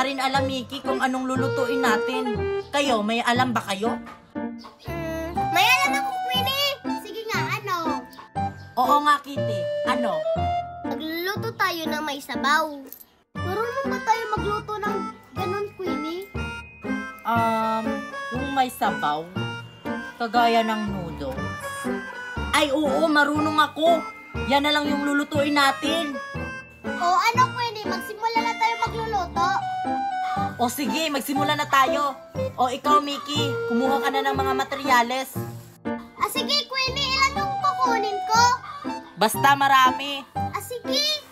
nga rin alam, Mickey, kung anong lulutuin natin. Kayo, may alam ba kayo? May alam ako, Queenie. Sige nga, ano? Oo nga, Kitty. Ano? Magluluto tayo ng may sabaw. Marunong ba tayo magluto ng ganun, Queenie? Yung may sabaw, kagaya ng noodles. Ay, oo, marunong ako. Yan na lang yung lulutuin natin. O ano, Queenie? Magsimula na tayo magluluto. O sige, magsimula na tayo. O ikaw, Mickey, kumuha ka na ng mga materyales. Sige, Queenie. Ilan yung kukunin ko? Basta marami. Sige.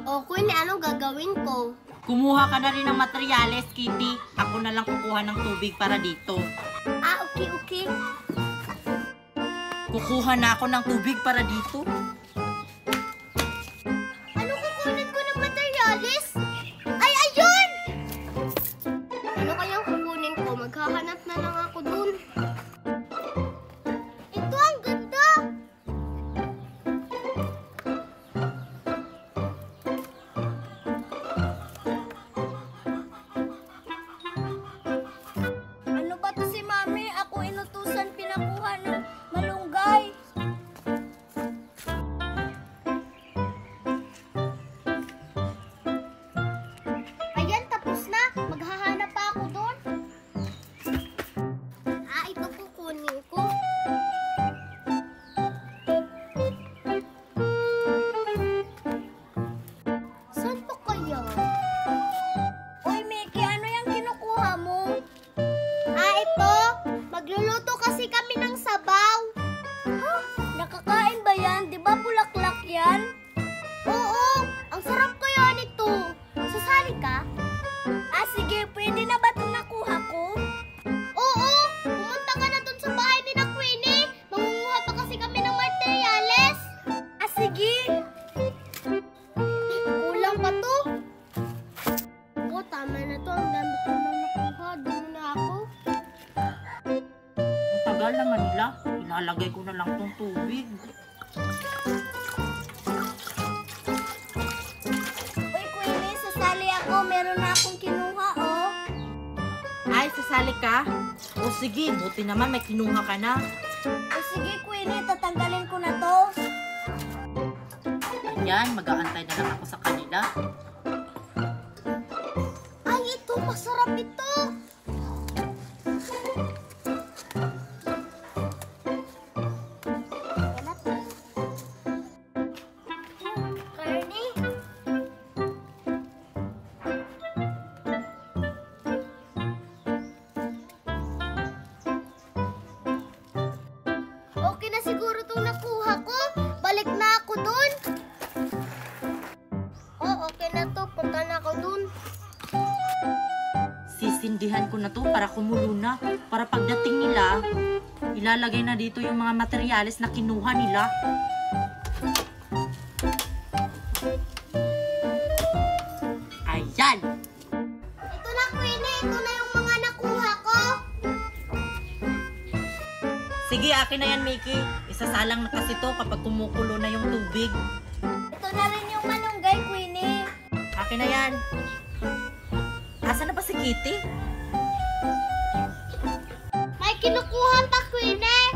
O, Queenie, anong gagawin ko? Kumuha ka na rin ng materyales, Kitty. Ako na lang kukuha ng tubig para dito. Okay. Kukuha na ako ng tubig para dito. Ano kukunin ko ng materyales? Ay, ayun! Ano kayang kukunin ko? Maghahanap na lang ako dun. Ito, ang ganda! Ano ba to si Mami? Ako inutusan pinakuha ng malunggay. Ayan, tapos na. Maghahanap pa ako doon. Ito kukunin ko. Saan pa kaya? Uy, Mickey, ano yung kinukuha mo? Ito. Magluluto kasi kami ng sabaw. Nakakain ba yan? Di ba bulaklak yan? Oo. Ang sarap kaya nito. Sasali ka? Sige. Pwede na ba itong nakuha ko? Oo. Pumunta ka na dun sa bahay ni na Queenie. Mangunguha pa kasi kami ng materyales. Sige. Kulang pa to. Tama na to. Ang dami ko na nakuha. Doon na ako. Ang tagal naman nila. Ilalagay ko na lang tong tubig. Uy, Queenie, sasali ako. Meron na akong kinuha, oh. Ay, sasali ka? O sige, buti naman may kinuha ka na. Sige, Queenie, tatanggalin ko na to. Yan, mag-aantay na lang ako sa kanila. Ay, ito, masarap ito. Carney? Okay na siguro itong nakuha ko. Balik na ako dun. Okay na to. Punta na ako dun. Sisindihan ko na to para kumulo na. Para pagdating nila, ilalagay na dito yung mga materyales na kinuha nila. Ayan! Ito na, Queenie. Ito na yung mga nakuha ko. Sige, akin na yan, Mickey. Isasalang na kasi to kapag kumukulo na yung tubig. Ito na rin yung malunggay, Queenie. Akin na yan. Asa na ba si Kitty? May kinukuha pa, Queenie.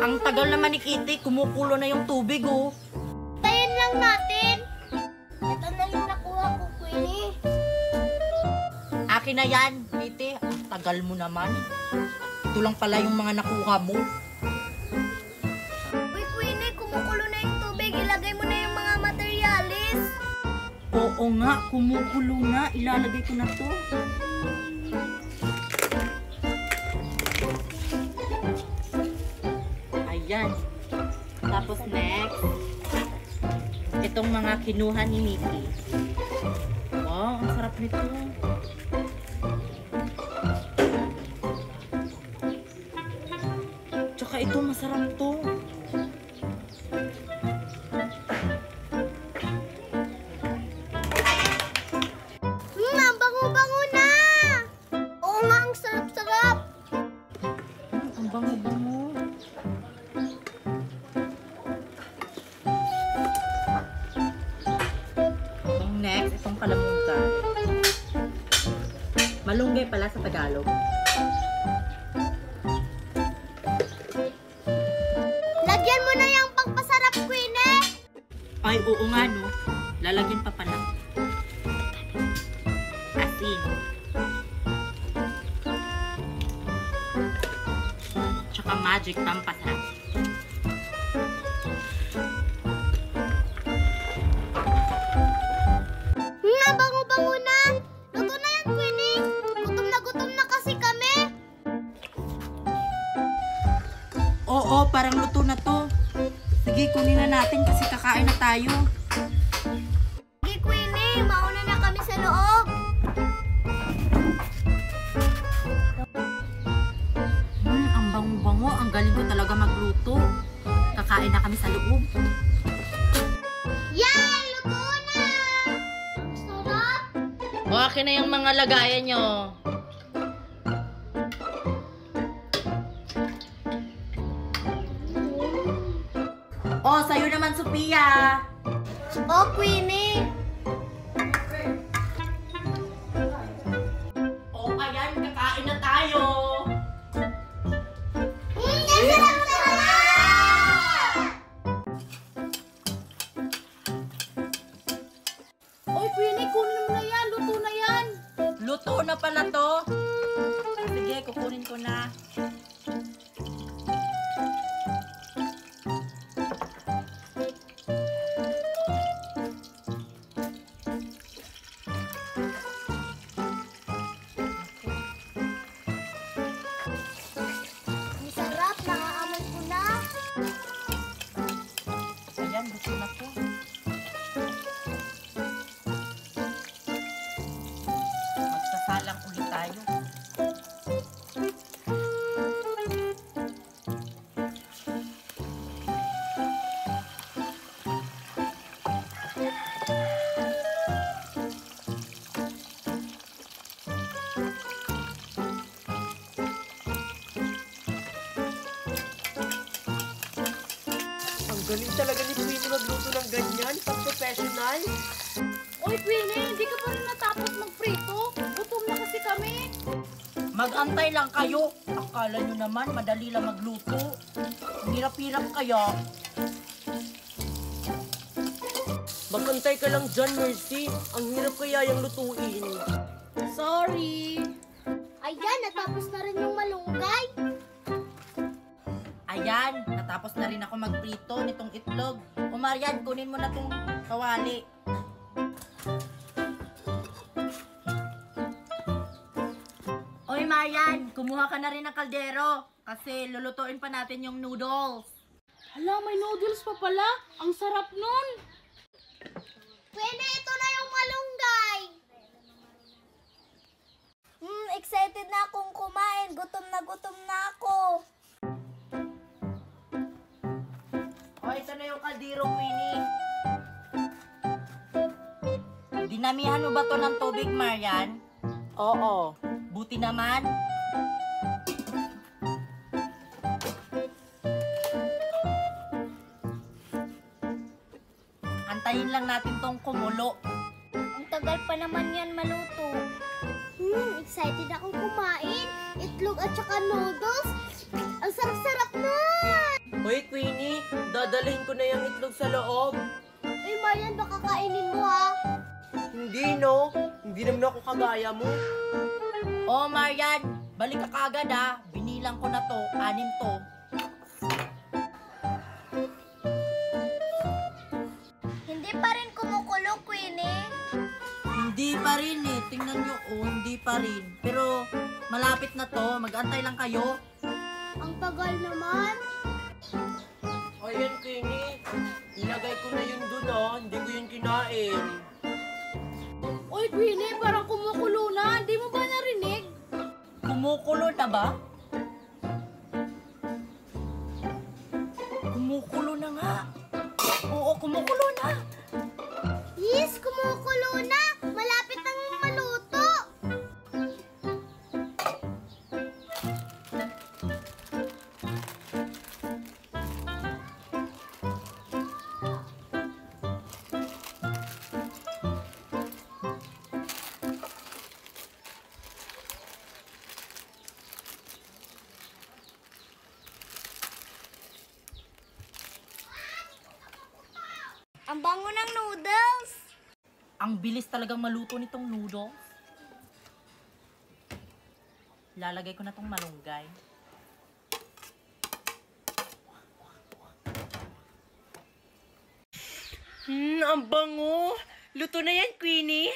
Ang tagal naman ni Kitty, kumukulo na yung tubig, oh. Tayin lang natin. Ito na yung nakuha ko, Queenie. Akin na yan, Kitty. Ang tagal mo naman. Ito lang pala yung mga nakuha mo. Uy, Queenie, kumukulo na yung tubig. Ilagay mo na yung mga materyales. Oo nga, kumukulo na. Ilalagay ko na to. Ayan. Tapos next, itong mga kinuha ni Mickey. Wow, ang sarap nito. Tsaka ito, masarap to. Ang bango-bango na! Oo nga, ang sarap-sarap. Ang bango-bango. Itong next, itong kalamutan. Malunggay pala sa Tagalog. Lagyan mo na yung pagpasarap, Queenie. Ay, oo nga no. Lalagyan pa pala. Asin. Tsaka magic pampasarap. Bango-bango na. Luto na yan, Queenie. Gutom na kasi kami. Oo, parang luto na to. Sige, kunin na natin kasi kakain na tayo. Sige, Queenie. Mauna na kami sa loob. Ang bango-bango. Ang galing ko talaga magluto. Kakain na kami sa loob. Yay! Luto na! Sarap! Okay na yung mga lagayan nyo. Oh, sa'yo naman, Sophia. Oh, Queenie. Oh, ayan, kakain na tayo. Oy, Queenie, kunin mo na yan. Luto na yan. Luto na pala to. Sige, kukunin ko na. Ang sarap. Nakaamoy ko na. Ayan, luto na to. Magsasalang ulit tayo. Ang galing talaga ni Queenie magluto ng ganyan, pag-professional. Oy, Queenie, hindi ka pa rin natapos magprito. Gutom na kasi kami. Mag-antay lang kayo. Akala nyo naman, madali lang magluto. Ang hirap-hirap kaya. Magkantay ka lang dyan, Mercy. Ang hirap kaya yung lutuin. Sorry. Ayan, natapos na rin yung malunggay. Ayan, natapos na rin ako magprito nitong itlog. O Marian, kunin mo na tong kawali. Oy Marian, kumuha ka na rin ng kaldero. Kasi lulutuin pa natin yung noodles. Hala, may noodles pa pala. Ang sarap nun. Queenie, ito na yung malunggay. Excited na akong kumain. Gutom na ako. O, ito na yung kaldero, Queenie. Dinamihan mo ba to ng tubig, Marian? Oo. Buti naman. Antayin lang natin tong kumulo. Ang tagal pa naman yan maluto. Excited akong kumain. Itlog at saka noodles. Ang sarap-sarap na. Hoy, Queenie, dadalhin ko na yung itlog sa loob. Uy, Marian, baka kainin mo ha. Hindi, no? Hindi naman ako kagaya mo. Oh, Marian, balik ka kagad ha. Binilang ko na to, 6 to. Hindi pa rin kumukulo, Queenie. Hindi pa rin eh. Tingnan nyo, oh, hindi pa rin. Pero malapit na to. Mag-antay lang kayo. Ang tagal naman. Ayan, Queenie. Ilagay ko na yun dun, ah. Hindi ko yun kinain. Uy, Queenie, parang kumukulo na. Hindi mo ba narinig? Kumukulo na ba? Kumukulo na nga. Oo, kumukulo na. Yes, kumukulo na. Malapit nang maluto. Ang bango ng noodles. Ang bilis talagang maluto nitong noodles. Lalagay ko na tong malunggay. Ang bango. Luto na yan, Queenie.